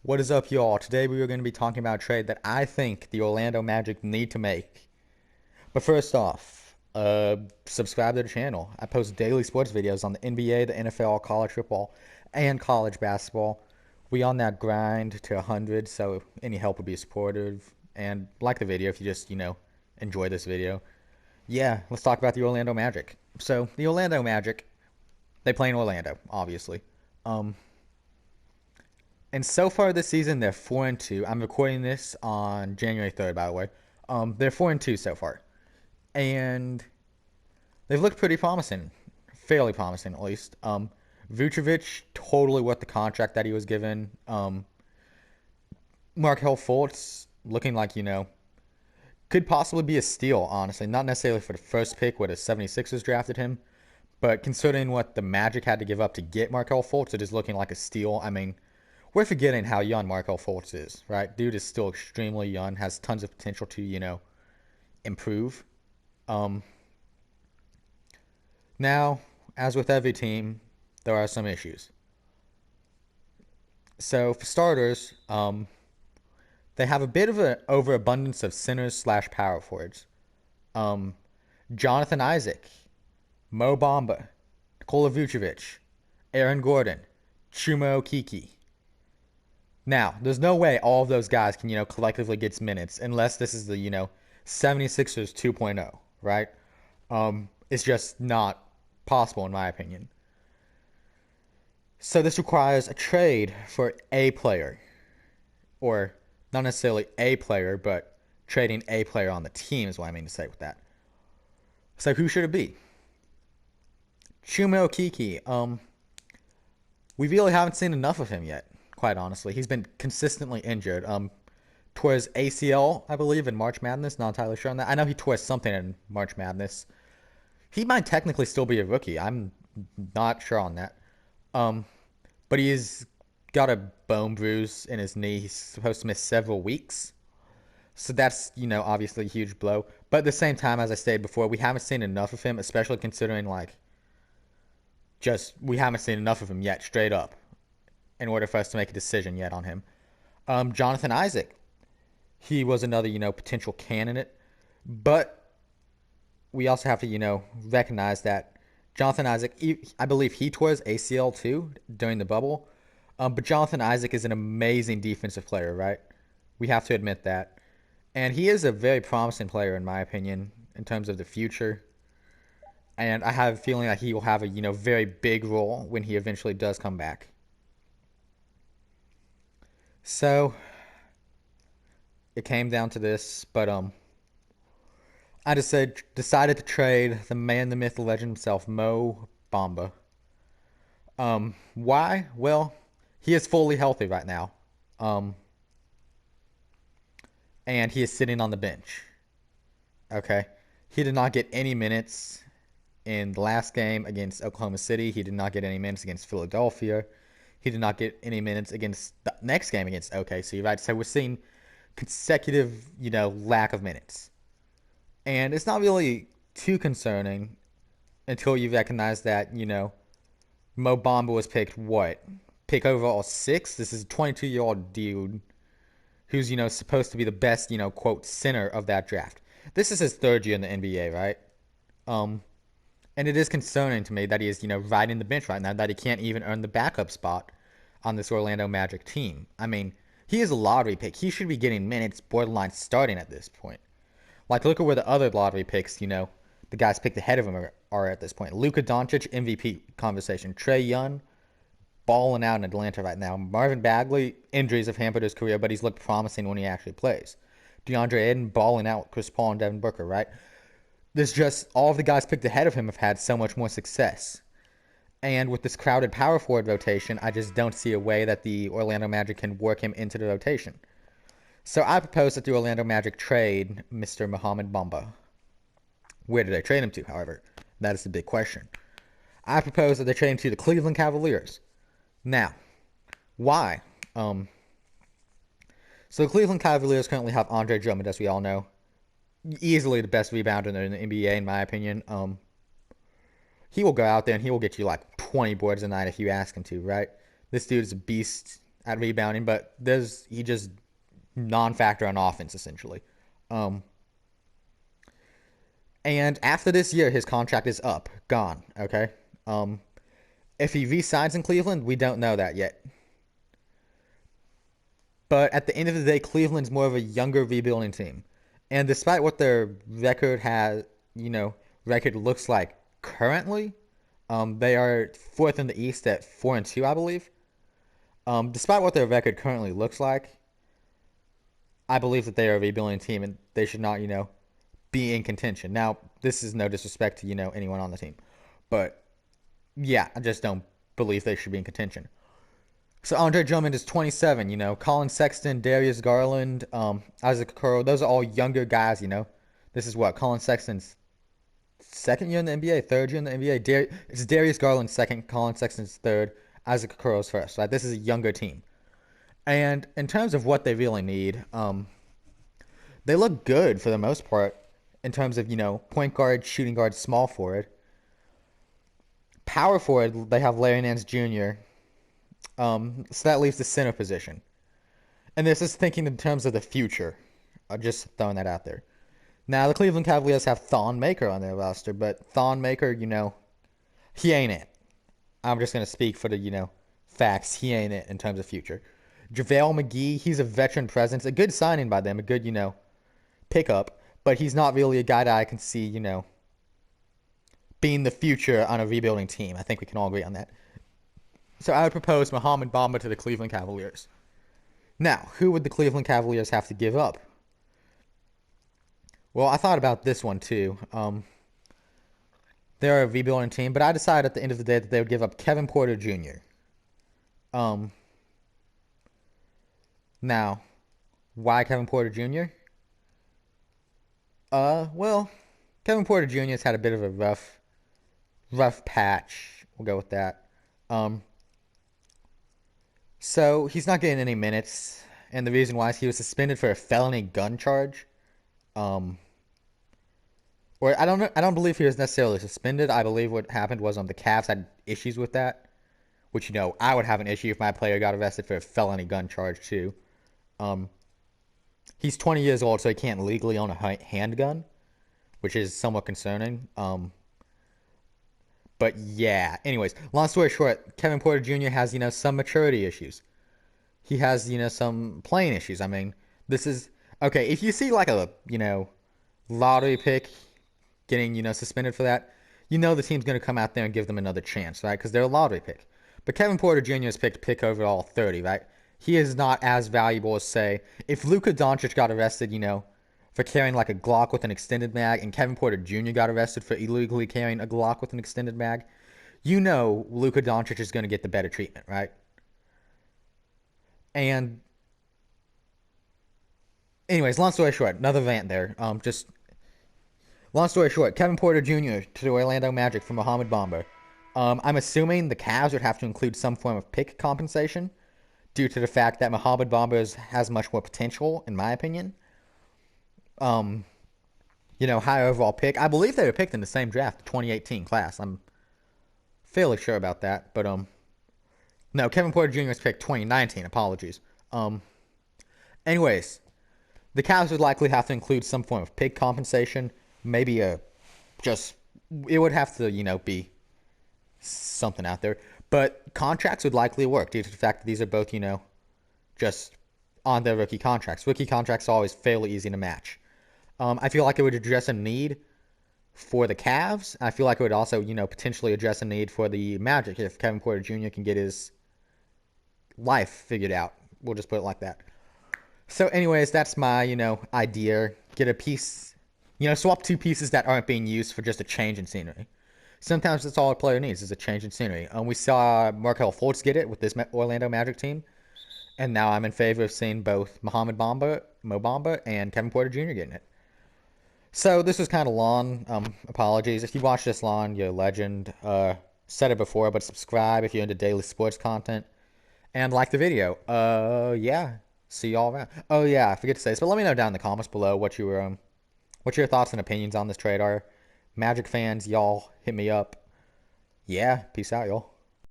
What is up, y'all? Today we are going to be talking about a trade that I think the Orlando Magic need to make. But first off, subscribe to the channel. I post daily sports videos on the NBA, the NFL, college football, and college basketball. We on that grind to 100, so any help would be supportive. And like the video if you just, enjoy this video. Yeah, let's talk about the Orlando Magic. So, the Orlando Magic, they play in Orlando, obviously. Um, And so far this season, they're 4-2. I'm recording this on January 3rd, by the way. They're 4-2 so far, and they've looked pretty promising, fairly promising at least. Vucevic totally worth the contract that he was given. Markelle Fultz looking like could possibly be a steal. Honestly, not necessarily for the first pick where the 76ers drafted him, but considering what the Magic had to give up to get Markelle Fultz, it is looking like a steal. I mean, we're forgetting how young Markelle Fultz is, right? Dude is still extremely young, has tons of potential to, improve. Um, Now, as with every team, there are some issues. So, for starters, they have a bit of an overabundance of centers slash power forwards. Um, Jonathan Isaac, Mo Bamba, Nikola Vucevic, Aaron Gordon, Chuma Okeke. Now, there's no way all of those guys can, collectively get minutes unless this is the, 76ers 2.0, right? It's just not possible in my opinion. So this requires a trade for a player, or not necessarily a player, but trading a player on the team is what I mean to say with that. So who should it be? Chuma Okeke. We really haven't seen enough of him yet, quite honestly. He's been consistently injured. Tore his ACL, I believe, in March Madness. Not entirely sure on that. I know he tore something in March Madness. He might technically still be a rookie. I'm not sure on that. Um, but he's got a bone bruise in his knee. He's supposed to miss several weeks. So that's, obviously a huge blow. But at the same time, as I stated before, we haven't seen enough of him, especially considering, just we haven't seen enough of him yet, straight up, in order for us to make a decision yet on him. Jonathan Isaac, he was another, potential candidate. But we also have to, recognize that Jonathan Isaac, I believe he tore his ACL too during the bubble. But Jonathan Isaac is an amazing defensive player, right? We have to admit that. And he is a very promising player, in my opinion, in terms of the future. And I have a feeling that he will have a, very big role when he eventually does come back. So it came down to this, but I just decided to trade the man, the myth, the legend himself, Mo Bamba. Why? Well, he is fully healthy right now. Um, and he is sitting on the bench. Okay. He did not get any minutes in the last game against Oklahoma City. He did not get any minutes against Philadelphia. He did not get any minutes against the next game against OKC, right? So we're seeing consecutive, lack of minutes. And it's not really too concerning until you recognize that, Mo Bamba was picked what? Pick overall six? This is a 22-year-old dude who's, supposed to be the best, quote, center of that draft. This is his third year in the NBA, right? Um, and it is concerning to me that he is, riding the bench right now, that he can't even earn the backup spot on this Orlando Magic team. I mean, he is a lottery pick. He should be getting minutes borderline starting at this point. Like, look at where the other lottery picks, the guys picked ahead of him are at this point. Luka Doncic, MVP conversation. Trae Young, balling out in Atlanta right now. Marvin Bagley, injuries have hampered his career, but he's looked promising when he actually plays. DeAndre Ayton, balling out with Chris Paul and Devin Booker, right? There's just, all of the guys picked ahead of him have had so much more success. And with this crowded power forward rotation, I just don't see a way that the Orlando Magic can work him into the rotation. So I propose that the Orlando Magic trade Mr. Mohamed Bamba. Where did they trade him to, however? That is the big question. I propose that they trade him to the Cleveland Cavaliers. Now, why? So the Cleveland Cavaliers currently have Andre Drummond, as we all know. Easily the best rebounder in the NBA, in my opinion. He will go out there and he will get you like 20 boards a night if you ask him to, right? This dude is a beast at rebounding, but he just non-factor on offense essentially. Um, and after this year, his contract is up, gone. Okay. Um, if he resigns in Cleveland, we don't know that yet. But at the end of the day, Cleveland's more of a younger rebuilding team, and despite what their record has, record looks like currently, they are fourth in the East at 4-2, I believe. Despite what their record currently looks like, I believe that they are a rebuilding team and they should not, be in contention. Now, this is no disrespect to, anyone on the team. But yeah, I just don't believe they should be in contention. So Andre Drummond is 27, Colin Sexton, Darius Garland, Isaac Okoro, those are all younger guys. This is what, Colin Sexton's second year in the NBA, third year in the NBA. It's Darius Garland's second, Colin Sexton's third, Isaac Okoro's first. Right? This is a younger team. And in terms of what they really need, they look good for the most part in terms of, point guard, shooting guard, small forward. Power forward, they have Larry Nance Jr., so that leaves the center position. And this is thinking in terms of the future. I'm just throwing that out there. Now, the Cleveland Cavaliers have Thon Maker on their roster, but Thon Maker, he ain't it. I'm just going to speak for the, facts. He ain't it in terms of future. JaVale McGee, he's a veteran presence. A good signing by them. A good, pickup. But he's not really a guy that I can see, being the future on a rebuilding team. I think we can all agree on that. So I would propose Mohamed Bamba to the Cleveland Cavaliers. Now, who would the Cleveland Cavaliers have to give up? Well, I thought about this one too. They're a rebuilding team, but I decided at the end of the day that they would give up Kevin Porter Jr. Now, why Kevin Porter Jr.? Well, Kevin Porter Jr. has had a bit of a rough patch. We'll go with that. So he's not getting any minutes, and the reason why is he was suspended for a felony gun charge. Or I don't believe he was necessarily suspended. I believe what happened was the Cavs had issues with that, which I would have an issue if my player got arrested for a felony gun charge too. He's 20 years old, so he can't legally own a handgun, which is somewhat concerning. But yeah, anyways, long story short, Kevin Porter Jr. has, some maturity issues. He has, some playing issues. I mean, this is, okay, if you see like a, lottery pick getting, suspended for that, the team's going to come out there and give them another chance, right? Because they're a lottery pick. But Kevin Porter Jr. is picked pick overall 30, right? He is not as valuable as, say, if Luka Doncic got arrested, for carrying like a Glock with an extended mag, and Kevin Porter Jr. got arrested for illegally carrying a Glock with an extended mag, Luka Doncic is going to get the better treatment, right? And anyways, long story short, another rant there. Long story short, Kevin Porter Jr. to the Orlando Magic for Mohamed Bamba. I'm assuming the Cavs would have to include some form of pick compensation due to the fact that Mohamed Bamba has much more potential, in my opinion. High overall pick. I believe they were picked in the same draft, the 2018 class. I'm fairly sure about that. But, no, Kevin Porter Jr. was picked 2019. Apologies. Anyways, the Cavs would likely have to include some form of pick compensation. Maybe it would have to, be something out there. But contracts would likely work due to the fact that these are both, just on their rookie contracts. Rookie contracts are always fairly easy to match. I feel like it would address a need for the Cavs. I feel like it would also, potentially address a need for the Magic if Kevin Porter Jr. can get his life figured out. We'll just put it like that. So anyways, that's my, idea. Get a piece, swap two pieces that aren't being used for just a change in scenery. Sometimes that's all a player needs is a change in scenery. We saw Markelle Fultz get it with this Orlando Magic team. And now I'm in favor of seeing both Mohamed Bamba, Mo Bamba, and Kevin Porter Jr. getting it. So this was kind of long. Apologies. If you watched this long, you're a legend. Said it before, but subscribe if you're into daily sports content. And like the video. Yeah. See y'all around. Oh yeah, I forget to say this, but let me know down in the comments below what your thoughts and opinions on this trade are. Magic fans, y'all, hit me up. Yeah, peace out, y'all.